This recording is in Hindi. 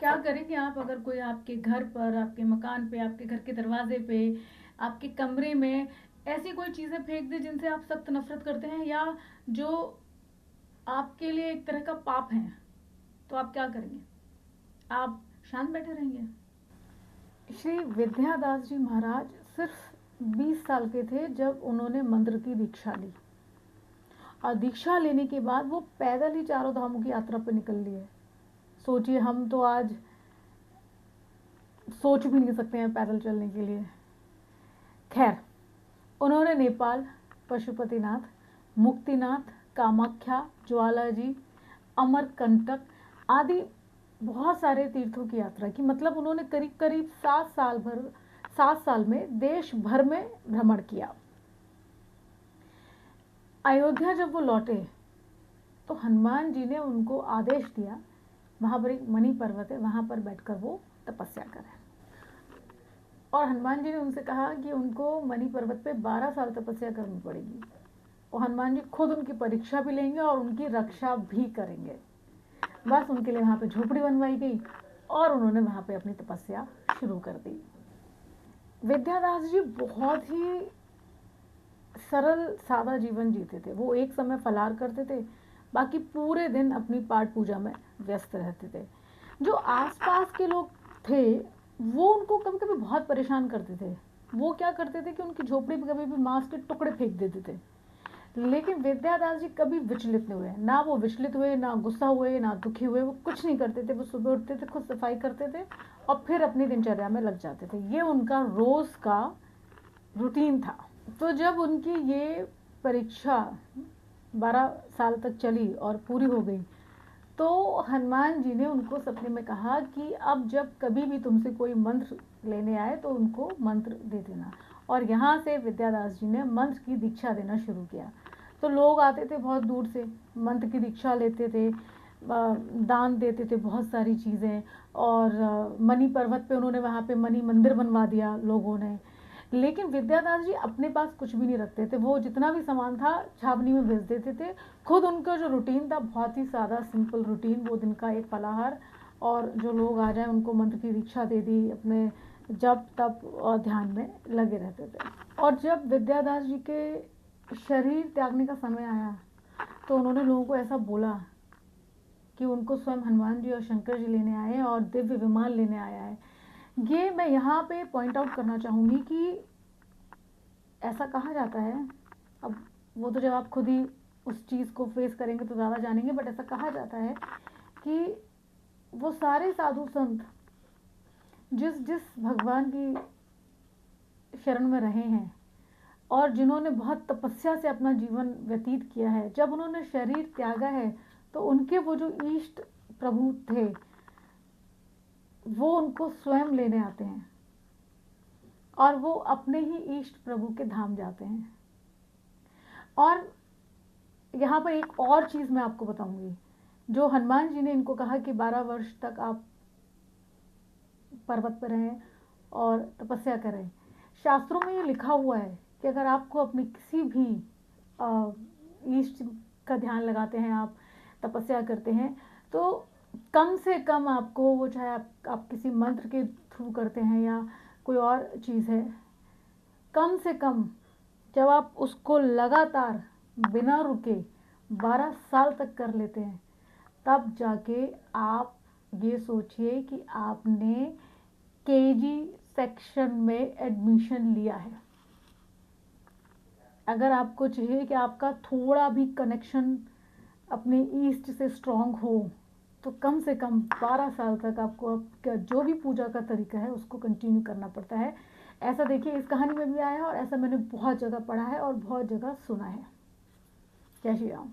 क्या करेंगे आप अगर कोई आपके घर पर, आपके मकान पे, आपके घर के दरवाजे पे, आपके कमरे में ऐसी कोई चीजें फेंक दे जिनसे आप सख्त नफरत करते हैं या जो आपके लिए एक तरह का पाप है, तो आप क्या करेंगे? आप शांत बैठे रहेंगे? श्री विद्यादास जी महाराज सिर्फ 20 साल के थे जब उन्होंने मंत्र की दीक्षा ली, और दीक्षा लेने के बाद वो पैदल ही चारों धामों की यात्रा पर निकल लिए। सोचिए, हम तो आज सोच भी नहीं सकते हैं पैदल चलने के लिए। खैर, उन्होंने नेपाल, पशुपतिनाथ, मुक्तिनाथ, कामाख्या, ज्वालाजी, अमरकंटक आदि बहुत सारे तीर्थों की यात्रा की। मतलब उन्होंने करीब करीब 7 साल में देश भर में भ्रमण किया। अयोध्या जब वो लौटे तो हनुमान जी ने उनको आदेश दिया, वहां पर एक मणि पर्वत है, वहां पर बैठकर वो तपस्या करें। और हनुमान जी ने उनसे कहा कि उनको मणि पर्वत पे 12 साल तपस्या करनी पड़ेगी, और हनुमान जी खुद उनकी परीक्षा भी लेंगे और उनकी रक्षा भी करेंगे। बस उनके लिए वहां पे झोपड़ी बनवाई गई और उन्होंने वहां पे अपनी तपस्या शुरू कर दी। विद्यादास जी बहुत ही सरल सादा जीवन जीते थे। वो एक समय फलाहार करते थे, बाकी पूरे दिन अपनी पाठ पूजा में व्यस्त रहते थे। जो आसपास के लोग थे वो उनको कभी कभी बहुत परेशान करते थे। वो क्या करते थे कि उनकी झोपड़ी पे कभी भी मांस के टुकड़े फेंक देते थे, लेकिन विद्यादास जी कभी विचलित नहीं हुए। ना वो विचलित हुए, ना गुस्सा हुए, ना दुखी हुए। वो कुछ नहीं करते थे। वो सुबह उठते थे, खुद सफाई करते थे और फिर अपनी दिनचर्या में लग जाते थे। ये उनका रोज का रूटीन था। तो जब उनकी ये परीक्षा 12 साल तक चली और पूरी हो गई, तो हनुमान जी ने उनको सपने में कहा कि अब जब कभी भी तुमसे कोई मंत्र लेने आए तो उनको मंत्र दे देना। और यहाँ से विद्यादास जी ने मंत्र की दीक्षा देना शुरू किया। तो लोग आते थे बहुत दूर से, मंत्र की दीक्षा लेते थे, दान देते थे बहुत सारी चीज़ें। और मणि पर्वत पे उन्होंने वहाँ पे मणि मंदिर बनवा दिया लोगों ने। लेकिन विद्यादास जी अपने पास कुछ भी नहीं रखते थे। वो जितना भी सामान था छावनी में भेज देते थे। खुद उनका जो रूटीन था बहुत ही सादा सिंपल रूटीन। वो दिन का एक फलाहार, और जो लोग आ जाए उनको मंत्र की दीक्षा दे दी, अपने जब तप और ध्यान में लगे रहते थे। और जब विद्यादास जी के शरीर त्यागने का समय आया तो उन्होंने लोगों को ऐसा बोला कि उनको स्वयं हनुमान जी और शंकर जी लेने आए और दिव्य विमान लेने आया है। ये मैं यहाँ पे पॉइंट आउट करना चाहूँगी कि ऐसा कहा जाता है, अब वो तो जब आप खुद ही उस चीज़ को फेस करेंगे तो ज़्यादा जानेंगे, बट ऐसा कहा जाता है कि वो सारे साधु संत जिस जिस भगवान की शरण में रहे हैं और जिन्होंने बहुत तपस्या से अपना जीवन व्यतीत किया है, जब उन्होंने शरीर त्यागा है तो उनके वो जो इष्ट प्रभु थे वो उनको स्वयं लेने आते हैं और वो अपने ही इष्ट प्रभु के धाम जाते हैं। और यहाँ पर एक और चीज़ मैं आपको बताऊंगी। जो हनुमान जी ने इनको कहा कि 12 वर्ष तक आप पर्वत पर रहें और तपस्या करें, शास्त्रों में ये लिखा हुआ है कि अगर आपको अपने किसी भी इष्ट का ध्यान लगाते हैं, आप तपस्या करते हैं, तो कम से कम आपको वो, चाहे आप किसी मंत्र के थ्रू करते हैं या कोई और चीज़ है, कम से कम जब आप उसको लगातार बिना रुके 12 साल तक कर लेते हैं, तब जाके आप ये सोचिए कि आपने केजी सेक्शन में एडमिशन लिया है। अगर आपको चाहिए कि आपका थोड़ा भी कनेक्शन अपने ईस्ट से स्ट्रांग हो, तो कम से कम 12 साल तक आपको आपका जो भी पूजा का तरीका है उसको कंटिन्यू करना पड़ता है। ऐसा देखिए इस कहानी में भी आया है और ऐसा मैंने बहुत जगह पढ़ा है और बहुत जगह सुना है। जय श्री राम।